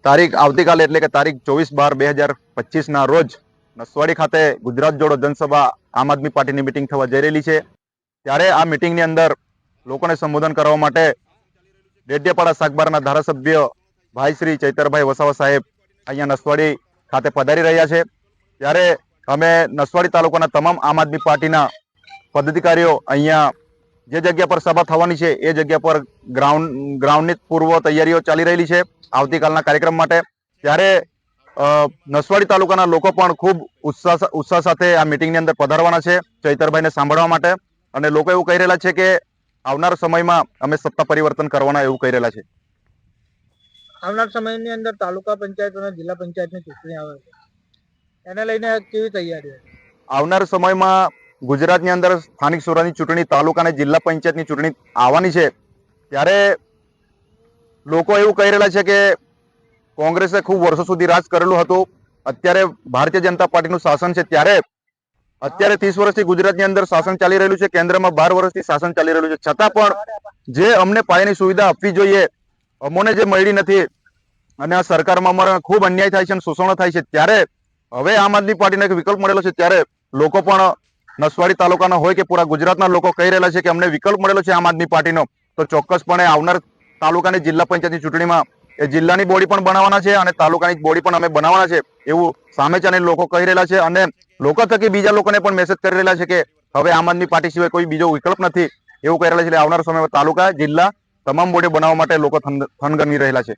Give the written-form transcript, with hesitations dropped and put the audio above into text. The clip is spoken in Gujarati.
તારીખ આવતીકાલે એટલે કે તારીખ 24/12/2025 રોજ નસવાડી ખાતે ગુજરાત જોડો જનસભા આમ આદમી પાર્ટીની મિટિંગ થવા જઈ રહેલી છે। ત્યારે આ મિટિંગની અંદર લોકોને સંબોધન કરવા માટે ડેડિયાપાડા સાગબારાના ધારાસભ્ય ભાઈ શ્રી ચૈતરભાઈ વસાવા સાહેબ અહીંયા નસવાડી ખાતે પધારી રહ્યા છે। ત્યારે અમે નસવાડી તાલુકાના તમામ આમ આદમી પાર્ટીના પદાધિકારીઓ અહીંયા જે જગ્યા પર સભા થવાની છે એ જગ્યા પર ગ્રાઉન્ડની પૂર્વ તૈયારીઓ ચાલી રહેલી છે આવતીકાલના કાર્યક્રમ માટે। ત્યારે નસવાડી તાલુકાના લોકો પણ ખૂબ ઉત્સાહ સાથે આ મિટિંગની અંદર પધારવાના છે ચૈતરભાઈને સાંભળવા માટે। અને લોકો એવું કહી રહેલા છે કે આવનાર સમયમાં અમે સત્તા પરિવર્તન કરવાના એવું કહી રહેલા છે। આવનાર સમયની અંદર તાલુકા પંચાયત અને જિલ્લા પંચાયતની ચૂંટણી આવે છે, એને લઈને કેવી તૈયારી? આવનાર સમયમાં ગુજરાતની અંદર સ્થાનિક સ્વરાજની ચૂંટણી, તાલુકા અને જિલ્લા પંચાયતની ચૂંટણી આવવાની છે। ત્યારે લોકો એવું કહી રહેલા છે કે કોંગ્રેસે ખૂબ વર્ષો સુધી રાજ કરેલું હતું, અત્યારે ભારતીય જનતા પાર્ટીનું શાસન છે। ત્યારે અત્યારે 30 વર્ષથી ગુજરાતની અંદર શાસન ચાલી રહેલું છે, કેન્દ્રમાં 12 વર્ષથી શાસન ચાલી રહેલું છે, છતાં પણ જે અમને પાયાની સુવિધા આપવી જોઈએ અમોને જે મળી નથી અને આ સરકારમાં અમારે ખૂબ અન્યાય થાય છે અને શોષણ થાય છે। ત્યારે હવે આમ આદમી પાર્ટીનો એક વિકલ્પ મળેલો છે, ત્યારે લોકો પણ નસવાડી તાલુકાના હોય કે પૂરા ગુજરાતના લોકો કહી રહેલા છે કે અમને વિકલ્પ મળેલો છે આમ આદમી પાર્ટીનો, તો ચોક્કસપણે આવનાર તાલુકાની જિલ્લા પંચાયતની ચૂંટણીમાં એ જિલ્લાની બોડી પણ બનાવવાના છે અને તાલુકાની બોડી પણ અમે બનાવવાના છે એવું સામે ચાલીને લોકો કહી રહેલા છે। અને લોકો થકી બીજા લોકોને પણ મેસેજ કરી રહેલા છે કે હવે આમ આદમી પાર્ટી સિવાય કોઈ બીજો વિકલ્પ નથી એવું કહી રહેલા છે। આવનાર સમયમાં તાલુકા, જિલ્લા તમામ બોડી બનાવવા માટે લોકો થનગની રહેલા છે।